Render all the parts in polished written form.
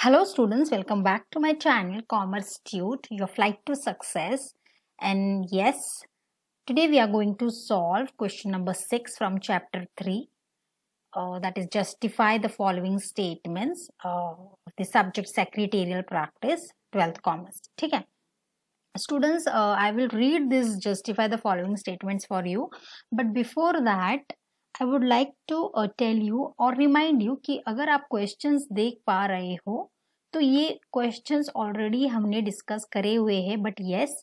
Hello students, welcome back to my channel Commerce Tute, your flight to success. And yes, today we are going to solve question number 6 from chapter 3. That is justify the following statements of the subject secretarial practice 12th commerce. ठीक है students, I will read this justify the following statements for you, but before that I would like to tell you और remind you कि अगर आप questions देख पा रहे हो तो ये क्वेश्चंस ऑलरेडी हमने डिस्कस करे हुए हैं, but yes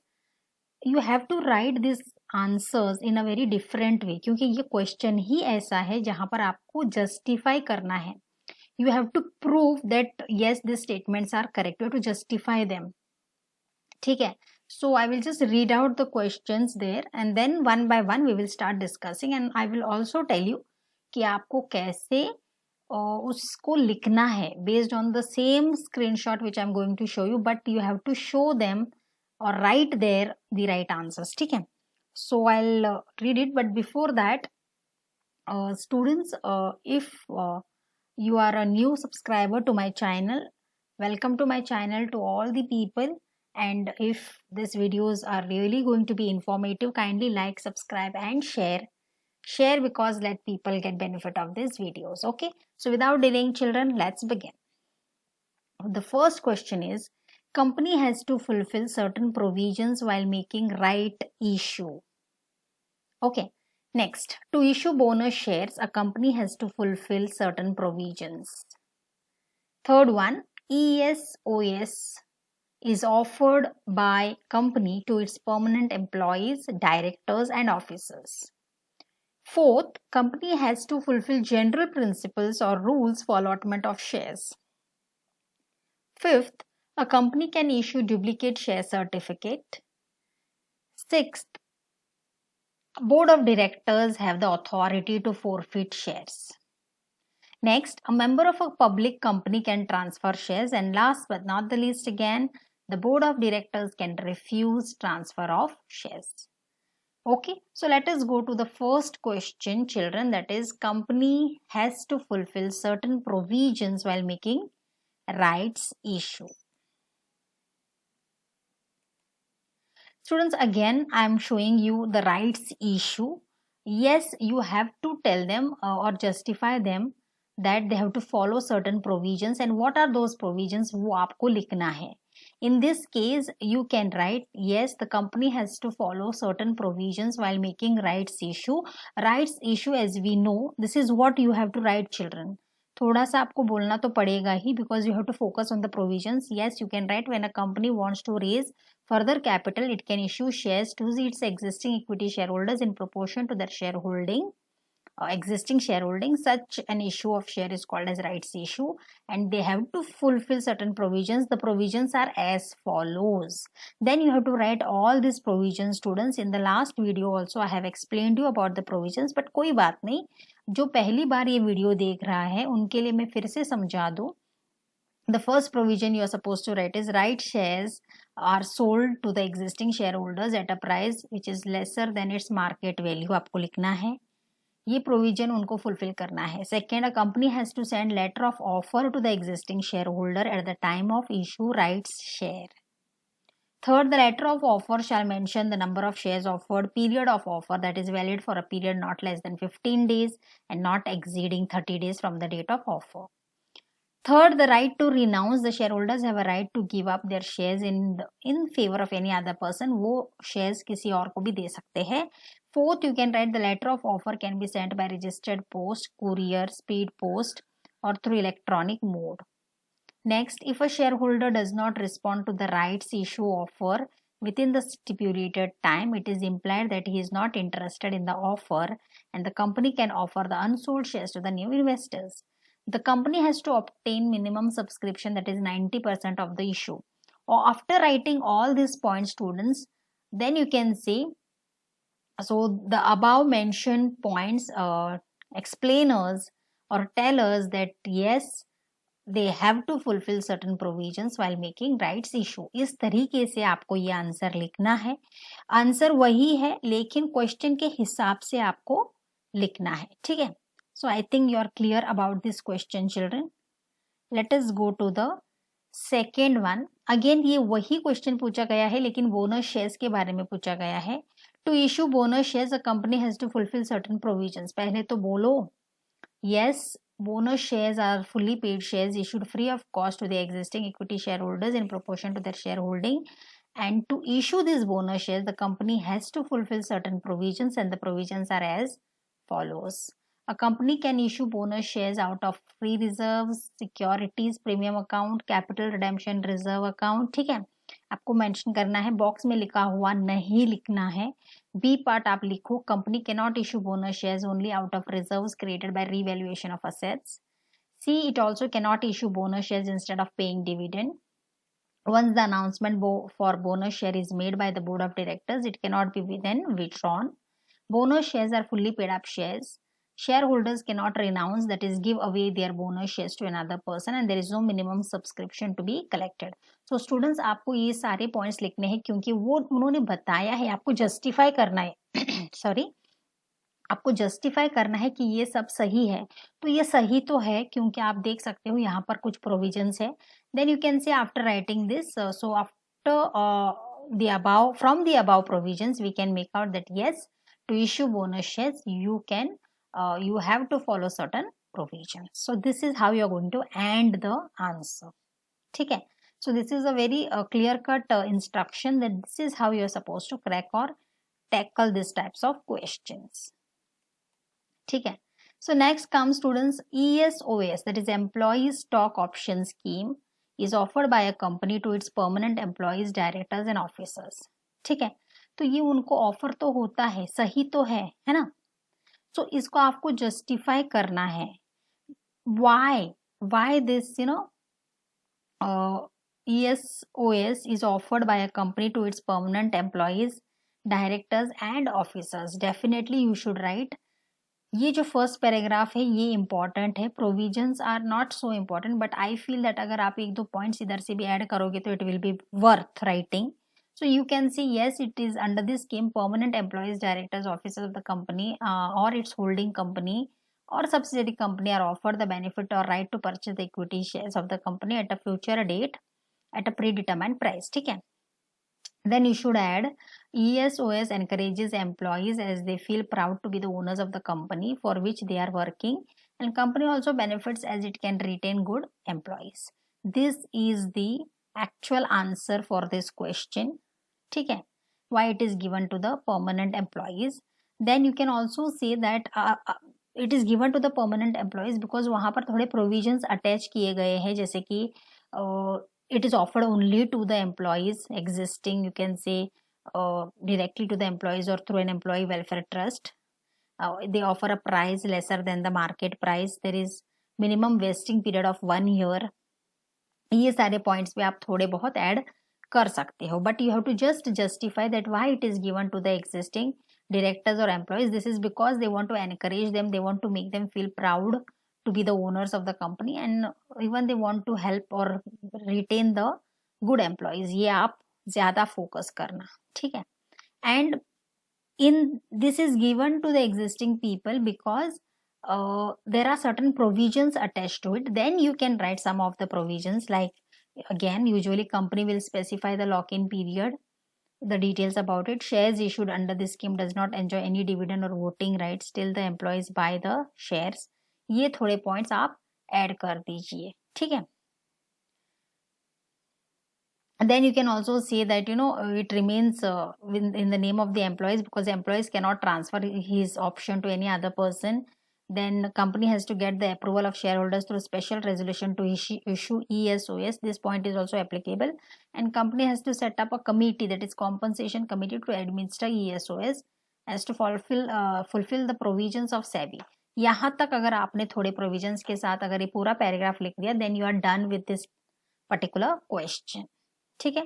you have to write this answers in a very different way, क्योंकि ये क्वेश्चन ही ऐसा है जहां पर आपको जस्टिफाई करना है. You have to prove that yes this statements are correct, you have to justify them. ठीक है, so I will just read out the questions there and then one by one we will start discussing, and I will also tell you कि आपको कैसे उसको लिखना है based on the same screenshot which I am going to show you, but you have to show them और right there the right answers. ठीक है, so I will read it, but before that students, if you are a new subscriber to my channel, welcome to my channel to all the people, and if these videos are really going to be informative, kindly like, subscribe and share because let people get benefit of these videos. Okay, so without delaying children, let's begin. The first question is, company has to fulfill certain provisions while making right issue. Okay, next, to issue bonus shares a company has to fulfill certain provisions. Third one, ESOS is offered by company to its permanent employees, directors and officers. Fourth, company has to fulfill general principles or rules for allotment of shares. Fifth, a company can issue duplicate share certificate. Sixth, board of directors have the authority to forfeit shares. Next, a member of a public company can transfer shares, and last but not the least, again, the board of directors can refuse transfer of shares. Okay, so let us go to the first question, children, that is, company has to fulfill certain provisions while making rights issue. Students, again I am showing you the rights issue. Yes, you have to tell them or justify them that they have to follow certain provisions, and what are those provisions वो आपको लिखना है. In this case, you can write, yes, the company has to follow certain provisions while making rights issue. Rights issue, as we know, this is what you have to write, children. थोड़ा सा आपको बोलना तो पड़ेगा ही, because you have to focus on the provisions. Yes, you can write, when a company wants to raise further capital, it can issue shares to its existing equity shareholders in proportion to their shareholding. Existing shareholding. Such an issue of share is called as rights issue, and they have to fulfill certain provisions. The provisions are as follows. Then you have to write all these provisions, students. In the last video also I have explained you about the provisions, but कोई बात नहीं, जो पहली बार ये video देख रहा है उनके लिए मैं फिर से समझा दूं. The first provision you are supposed to write is, right shares are sold to the existing shareholders at a price which is lesser than its market value. आपको लिखना है, ये प्रोविजन उनको फुलफिल करना है. Second, a company has to send letter of offer to the existing share holder at the time of issue rights share. Third, the letter of offer shall mention the number of shares offered, period of offer that is valid for a period not less than 15 days and not exceeding 30 days from the date of offer. Third, the right to renounce. The shareholders have a right to give up their shares in favor of any other person. वो shares किसी और को भी दे सकते हैं. Fourth, you can write, the letter of offer can be sent by registered post, courier, speed post or through electronic mode. Next, if a shareholder does not respond to the rights issue offer within the stipulated time, it is implied that he is not interested in the offer, and the company can offer the unsold shares to the new investors. The company has to obtain minimum subscription, that is 90% of the issue. Or after writing all these points, students, then you can say, so the above mentioned points explain us or tell us that yes, they have to fulfill certain provisions while making rights issue. इस तरीके से आपको ये answer लिखना है. Answer वही है लेकिन क्वेश्चन के हिसाब से आपको लिखना है. ठीक है, so I think you are clear about this question, children. Let us go to the second one, again ये वही क्वेश्चन पूछा गया है लेकिन बोनस शेयर्स के बारे में पूछा गया है. To issue bonus shares a company has to fulfil certain provisions. पहले तो बोलो yes, bonus shares are fully paid shares issued free of cost to the existing equity shareholders in proportion to their shareholding, and to issue these bonus shares the company has to fulfill certain provisions, and the provisions are as follows. A company can issue bonus shares out of free reserves, securities, premium account, capital redemption reserve account. ठीक है, आपको mention करना है, box में लिखा हुआ नहीं लिखना है. बी पार्ट आप लिखो, company can not issue bonus shares only out of reserves created by revaluation of assets. C, it also can not issue bonus shares instead of paying dividend. Once the announcement for bonus share is made by the board of directors, it cannot be then withdrawn. Bonus shares are fully paid up shares. Shareholders cannot renounce, that is give away their bonus shares to another person, and there is no minimum subscription to be collected. So students, आपको ये सारे points लिखने हैं क्योंकि वो उन्होंने बताया है, आपको जस्टिफाई करना है सॉरी आपको जस्टिफाई करना है कि ये सब सही है. तो ये सही तो है क्योंकि आप देख सकते हो यहाँ पर कुछ प्रोविजंस है. Then you can say after writing this, so after the above, from the above provisions we can make out that yes, to issue bonus shares you have to follow certain provisions. So this is how you are going to end the answer. ठीक है, so this is a very clear cut instruction that this is how you are supposed to crack or tackle these types of questions. ठीक है, so next comes students, ESOS, that is employee stock option scheme is offered by a company to its permanent employees, directors and officers. ठीक है, तो ये उनको offer तो होता है, सही तो है ना. so इसको आपको जस्टिफाई करना है. why this ESOS is offered by a company to its permanent employees, directors and officers. Definitely you should write. ये जो फर्स्ट पैराग्राफ है ये इंपॉर्टेंट है. Provisions are not so important, but I feel that अगर आप एक दो points इधर से भी ऐड करोगे तो it will be worth writing. So you can see yes, it is under this scheme permanent employees, directors, officers of the company और its holding company or subsidiary company are offered the benefit or right to purchase the equity shares of the company at a future date at a predetermined price. ठीक है, then you should add ESOS encourages employees as they feel proud to be the owners of the company for which they are working, and company also benefits as it can retain good employees. This is the actual answer for this question. ठीक है, why it is given to the permanent employees. Then you can also say that it is given to the permanent employees because वहाँ पर थोड़े provisions attach किए गए हैं, जैसे कि it is offered only to the employees existing, you can say directly to the employees or through an employee welfare trust. They offer a price lesser than the market price. There is minimum vesting period of 1 year. ये सारे points भी आप थोड़े बहुत add कर सकते हो, but you have to just justify that why it is given to the existing directors or employees. This is because they want to encourage them, they want to make them feel proud to be the owners of the company, and even they want to help or retain the good employees. ये आप ज़्यादा focus करना. ठीक है, and in this is given to the existing people because there are certain provisions attached to it. Then you can write some of the provisions, like again usually company will specify the lock-in period, the details about it. Shares issued under this scheme does not enjoy any dividend or voting rights till the employees buy the shares. ये थोड़े points आप add कर दीजिए. ठीक है, then you can also say that it remains in the name of the employees because the employees cannot transfer his option to any other person. Then the company has to get the approval of shareholders through special resolution to issue ESOS. This point is also applicable, and company has to set up a committee, that is compensation committee, to administer ESOS as to fulfill the provisions of SEBI. यहाँ तक अगर आपने थोड़े provisions के साथ अगर ये पूरा paragraph लिख दिया, then you are done with this particular question. ठीक है,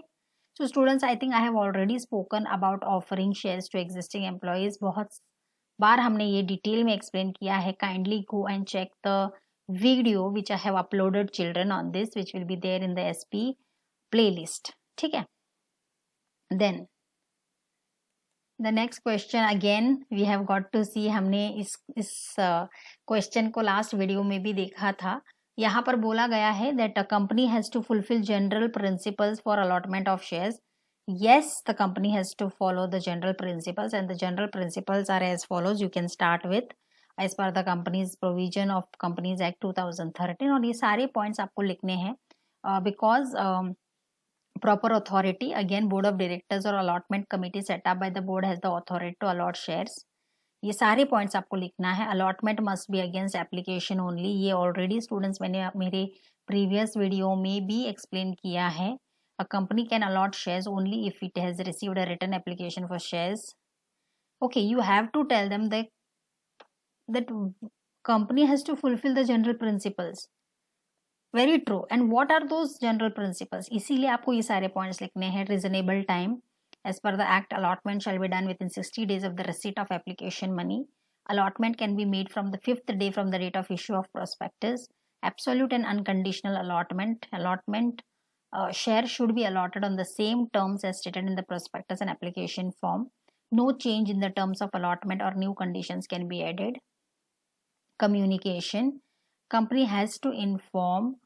so students, I think I have already spoken about offering shares to existing employees. बहुत बार हमने ये डिटेल में एक्सप्लेन किया है. Kindly go and check the video which I have uploaded children on this, which will be there in the SP playlist. ठीक है, then the next question again we have got to see. हमने इस question को last video में भी देखा था. यहाँ पर बोला गया है that a company has to fulfill general principles for allotment of shares. Yes, the company has to follow the general principles, and the general principles are as follows. You can start with as per the company's provision of Companies Act 2013, और ये सारे points आपको लिखने हैं because proper authority, again board of directors or allotment committee set up by the board has the authority to allot shares. ये सारे points आपको लिखना है. Allotment must be against application only. ये ऑलरेडी स्टूडेंट्स मैंने मेरे प्रीवियस वीडियो में भी एक्सप्लेन किया है. A company can allot shares only if it has received a written application for shares. Okay, you have to tell them that company has to fulfill the general principles. Very true. And what are those general principles? इसीलिए आपको ये सारे points लिखने हैं. Reasonable time. As per the act, allotment shall be done within 60 days of the receipt of application money. Allotment can be made from the 5th day from the date of issue of prospectus. Absolute and unconditional allotment. Share should be allotted on the same terms as stated in the prospectus and application form. No change in the terms of allotment or new conditions can be added. Communication. Company has to inform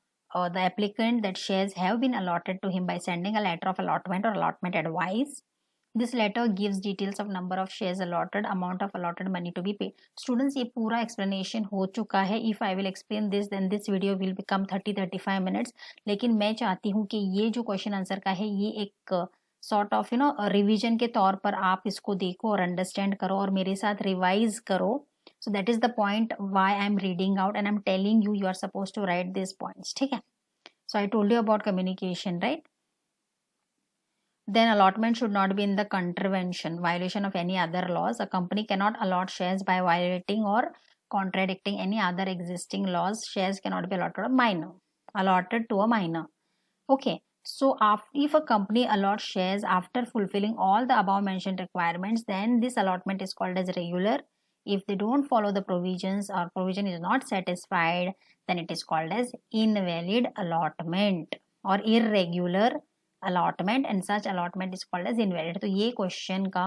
the applicant that shares have been allotted to him by sending a letter of allotment or allotment advice. This letter gives details of number of shares allotted, amount of allotted money to be paid. Students, ये पूरा explanation हो चुका है. If I will explain this, then this video will become 30-35 minutes. लेकिन मैं चाहती हूँ कि ये जो question answer का है, ये एक sort of revision के तौर पर आप इसको देखो और understand करो और मेरे साथ revise करो. So that is the point why I'm reading out and I'm telling you you are supposed to write these points. ठीक है? So I told you about communication, right? Then allotment should not be in the contravention, violation of any other laws. A company cannot allot shares by violating or contradicting any other existing laws. Shares cannot be allotted to a minor. Okay. So if a company allots shares after fulfilling all the above mentioned requirements, then this allotment is called as regular. If they don't follow the provisions or provision is not satisfied, then it is called as invalid allotment or irregular allotment, and such allotment is called as invalid. तो ये question का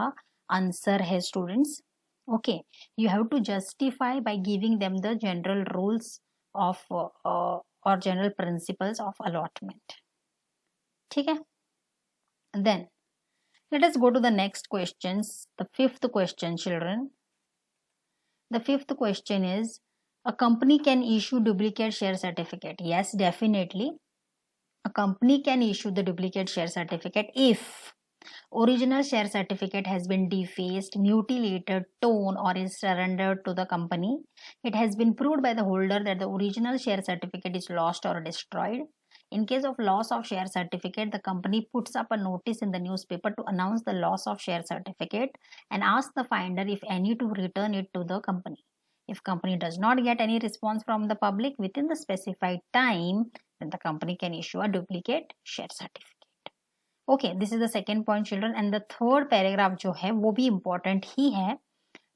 answer है students. Okay, you have to justify by giving them the general rules of or general principles of allotment. ठीक है? Then let us go to the next questions. The 5th question, children. The 5th question is, a company can issue duplicate share certificate. Yes, definitely. A company can issue the duplicate share certificate if original share certificate has been defaced, mutilated, torn, or is surrendered to the company. It has been proved by the holder that the original share certificate is lost or destroyed. In case of loss of share certificate, the company puts up a notice in the newspaper to announce the loss of share certificate and asks the finder, if any, to return it to the company. If company does not get any response from the public within the specified time, then the company can issue a duplicate share certificate. Okay, this is the second point, children. And the third paragraph जो है वो भी important ही है.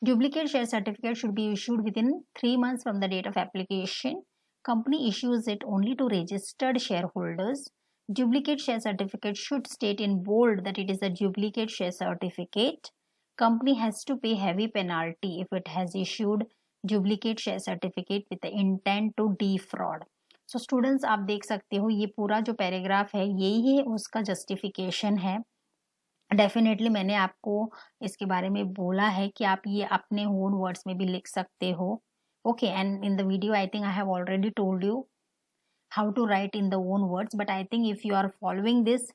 Duplicate share certificate should be issued within 3 months from the date of application. Company issues it only to registered shareholders. Duplicate share certificate should state in bold that it is a duplicate share certificate. Company has to pay heavy penalty if it has issued duplicate share certificate with the intent to defraud. So students, आप देख सकते हो ये पूरा जो paragraph है यही है उसका जस्टिफिकेशन है. डेफिनेटली मैंने आपको इसके बारे में बोला है कि आप ये अपने ओन वर्ड्स में भी लिख सकते हो. Okay, and in the video I think I have already told you how to write in the own words, but I think if you are following this,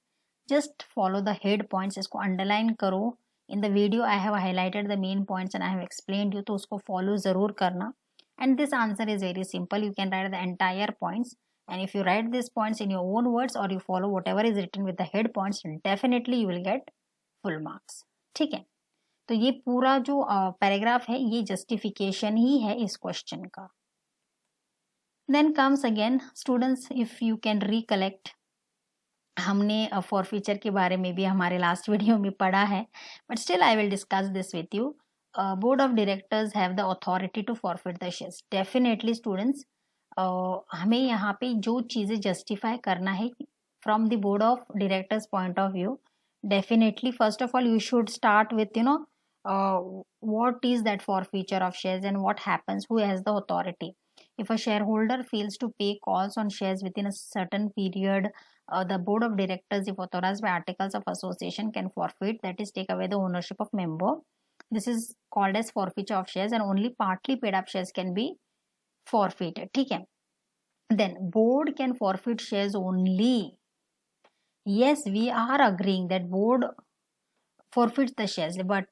just follow the head points. इसको underline करो. In the video I have highlighted the main points and I have explained you, तो उसको follow ज़रूर करना. And this answer is very simple. You can write the entire points, and if you write these points in your own words or you follow whatever is written with the head points, definitely you will get full marks. ठीक है? तो ये पूरा जो paragraph है ये justification ही है इस क्वेश्चन का. Then comes again students, if you can recollect, हमने फॉरफीचर के बारे में भी हमारे लास्ट वीडियो में पढ़ा है, but still I will discuss this with you. Board of directors have the authority to forfeit the shares. Definitely students, हमें यहाँ पे जो चीज़ें जस्टिफाई करना है from the board of directors point of view, definitely first of all you should start with what is that forfeiture of shares and what happens, who has the authority. If a shareholder fails to pay calls on shares within a certain period, the board of directors, if authorized by articles of association, can forfeit, that is take away the ownership of member. This is called as forfeiture of shares, and only partly paid up shares can be forfeited. ठीक है. Then board can forfeit shares only. Yes, we are agreeing that board forfeits the shares, but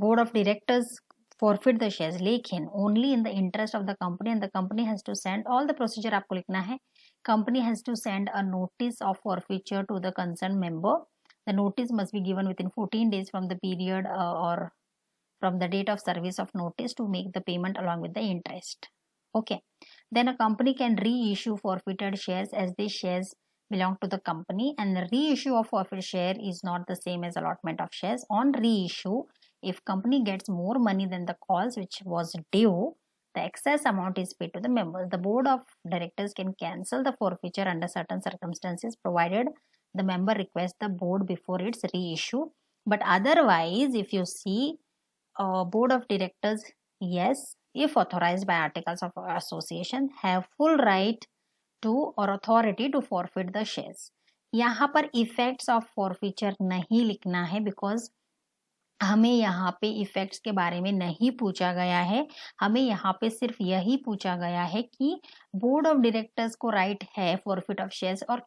board of directors forfeit the shares, लेकिन only in the interest of the company, and the company has to send all the procedure. आपको लिखना है, company has to send a notice of forfeiture to the concerned member. The notice must be given within 14 days from the period or from the date of service of notice to make the payment along with the interest. Okay. Then a company can reissue forfeited shares as these shares belong to the company, and the reissue of forfeit share is not the same as allotment of shares. On reissue, if company gets more money than the calls which was due, the excess amount is paid to the members. The board of directors can cancel the forfeiture under certain circumstances, provided the member requests the board before its reissue. But otherwise, if you see, board of directors, yes, if authorized by articles of association, have full right to or authority to forfeit the shares. यहाँ पर effects of forfeiture नहीं लिखना है, because हमें यहाँ पे effects के बारे में नहीं पूछा गया है. हमें यहाँ पे सिर्फ यही पूछा गया है कि बोर्ड ऑफ डायरेक्टर्स को राइट है फॉरफिट ऑफ शेयर्स, और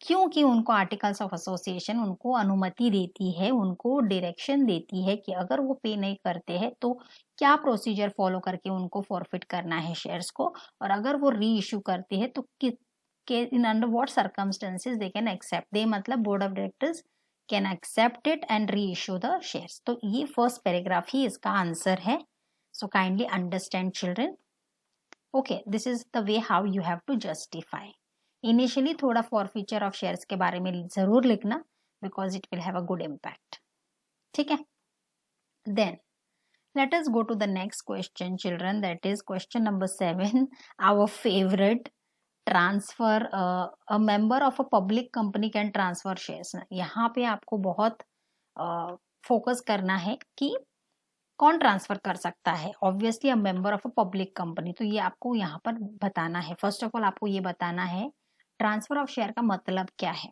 क्योंकि उनको आर्टिकल्स ऑफ एसोसिएशन उनको अनुमति देती है, उनको डायरेक्शन देती है कि अगर वो पे नहीं करते हैं तो क्या प्रोसीजर फॉलो करके उनको फॉरफिट करना है शेयर्स को, और अगर वो री इशू करते हैं तो in under what circumstances they can accept. They मतलब board of directors can accept it and reissue the shares. तो ये फर्स्ट पैराग्राफ ही इसका आंसर है. So kindly understand children. Okay, this is the way how you have to justify. Initially थोड़ा forfeiture of shares के बारे में जरूर लिखना, because it will have a good impact. ठीक है. Then let us go to the next question, children. That is question number 7, our favorite. Transfer, a member of a public company can transfer shares. यहाँ पे आपको बहुत focus करना है कि कौन ट्रांसफर कर सकता है. Obviously a member of a public company. तो ये आपको यहाँ पर बताना है. फर्स्ट ऑफ ऑल आपको ये बताना है ट्रांसफर ऑफ शेयर का मतलब क्या है.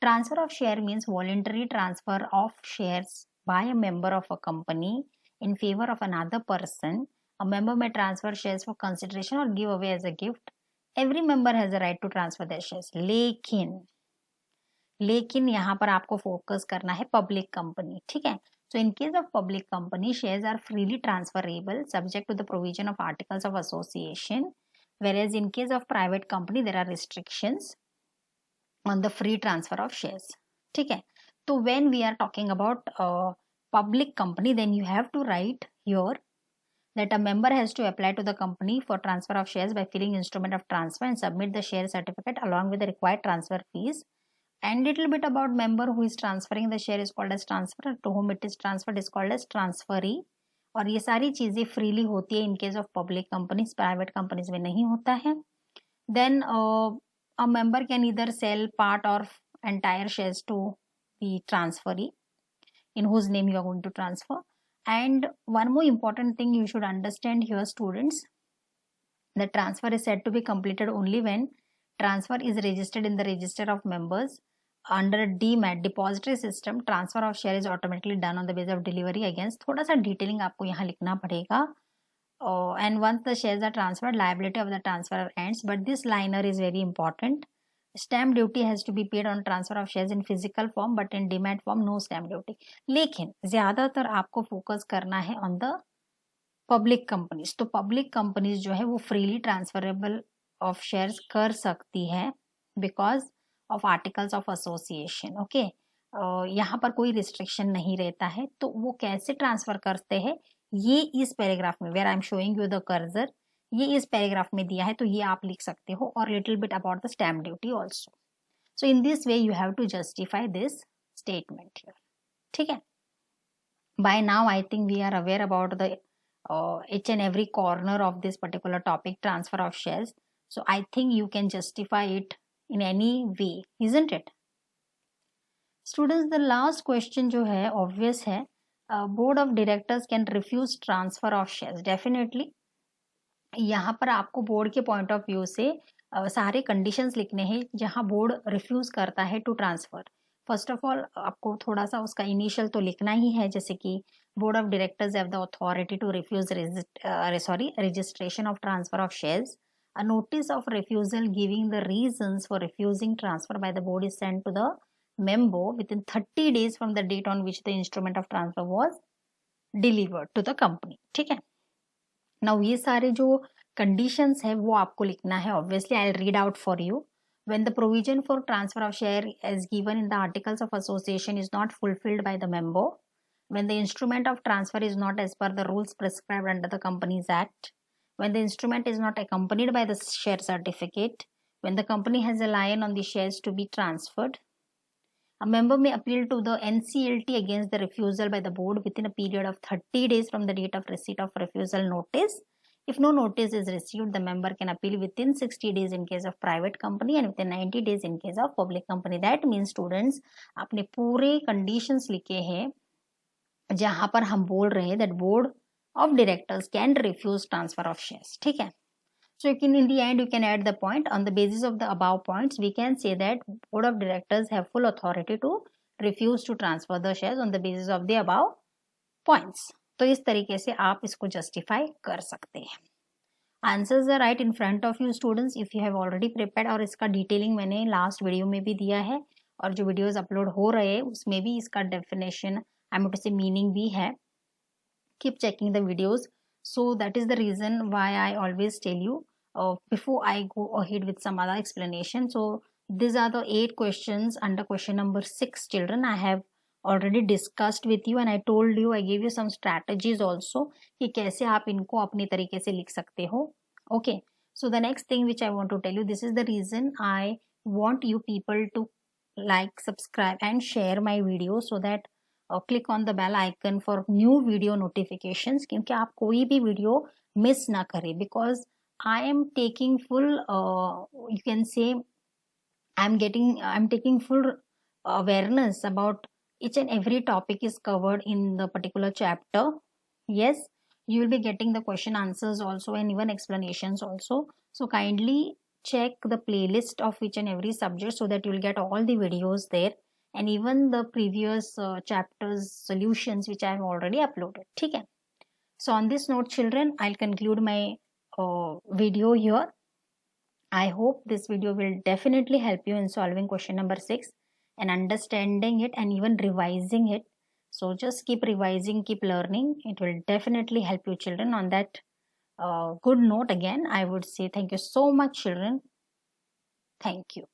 Transfer of share means voluntary transfer of shares by a member of a company in favor of another person. A member may transfer shares for consideration or give away as a gift. Every member has a right to transfer their shares. लेकिन यहाँ पर आपको focus करना है public company. ठीक है. So in case of public company, shares are freely transferable subject to the provision of articles of association, whereas in case of private company there are restrictions on the free transfer of shares. ठीक है. तो when we are talking about public company, then you have to write here that a member has to apply to the company for transfer of shares by filling instrument of transfer and submit the share certificate along with the required transfer fees. And little bit about member who is transferring the share is called as transfer, to whom it is transferred is called as transferee. और ये सारी चीजें freely होती है in case of public companies. Private companies में नहीं होता है. Then a member can either sell part और entire shares to the transferee in whose name you are going to transfer. And one more important thing you should understand here, students, the transfer is said to be completed only when transfer is registered in the register of members under DMAT, depository system. Transfer of share is automatically done on the basis of delivery against. थोड़ा सा detailing आपको यहाँ लिखना पड़ेगा. And once the shares are transferred, liability of the transferor ends. But this liner is very important. Stamp duty has to be paid on transfer of shares in physical form, but in demat form no stamp duty. लेकिन ज्यादातर आपको focus करना है on the public companies. तो public companies जो है वो freely transferable of shares कर सकती है because of articles of association. Okay, यहाँ पर कोई रिस्ट्रिक्शन नहीं रहता है. तो वो कैसे ट्रांसफर करते हैं ये इस पैराग्राफ में, where I am showing you the cursor, ये इस पैराग्राफ में दिया है. तो ये आप लिख सकते हो, और little bit about the stamp duty also. So in this way you have to justify this statement here. ठीक है. By now I think we are aware about the each and every corner of this particular topic, transfer of shares. So I think you can justify it in any way, isn't it? Students, the last question जो है obvious है. Board of directors can refuse transfer of shares. Definitely यहाँ पर आपको board के point of view से सारे conditions लिखने हैं जहाँ बोर्ड रिफ्यूज करता है to transfer. First of all आपको थोड़ा सा उसका इनिशियल तो लिखना ही है, जैसे कि board of directors have the authority to refuse registration of transfer of shares. A notice of refusal giving the reasons for refusing transfer by the board is sent to the member within 30 days from the date on which the instrument of transfer was delivered to the company। ठीक है, now ये सारे जो conditions है वो आपको लिखना है। Obviously I read out for you. When the provision for transfer of share as given in the articles of association is not fulfilled by the member, when the instrument of transfer is not as per the rules prescribed under the Companies Act, when the instrument is not accompanied by the share certificate, when the company has a lion on the shares to be transferred, a member may appeal to the NCLT against the refusal by the board within a period of 30 days from the date of receipt of refusal notice. If no notice is received, the member can appeal within 60 days in case of private company and within 90 days in case of public company. That means students, आपने पूरे conditions लिखे हैं जहां पर हम बोल रहे हैं that board of directors can refuse transfer of shares। ठीक है, so in the end you can add the point on the basis of the above points we can say that board of directors have full authority to refuse to transfer the shares on the basis of the above points। तो इस तरीके से आप इसको justify कर सकते हैं। Answers are right in front of you students if you have already prepared, और इसका डिटेलिंग मैंने लास्ट वीडियो में भी दिया है और जो वीडियोस अपलोड हो रहे हैं उसमें भी इसका डेफिनेशन आई एम टू से मीनिंग भी है। Keep checking the videos. So that is the reason why I always tell you before I go ahead with some other explanation. So these are the 8 questions under question number 6 children I have already discussed with you and I told you, I gave you some strategies also कि कैसे आप इनको अपनी तरीके से लिख सकते हो। Okay, so the next thing which I want to tell you, this is the reason I want you people to like, subscribe and share my video so that click on the bell icon for new video notifications, क्योंकि आप कोई भी video miss ना करें, because I am taking full you can say I am taking full awareness about each and every topic is covered in the particular chapter। Yes, you will be getting the question answers also and even explanations also, so kindly check the playlist of each and every subject so that you will get all the videos there and even the previous chapters solutions which I have already uploaded। ठीक है, so on this note children, I'll conclude my video here। I hope this video will definitely help you in solving question number 6 and understanding it and even revising it। So just keep revising, keep learning, it will definitely help you children। On that good note again I would say thank you so much children, thank you।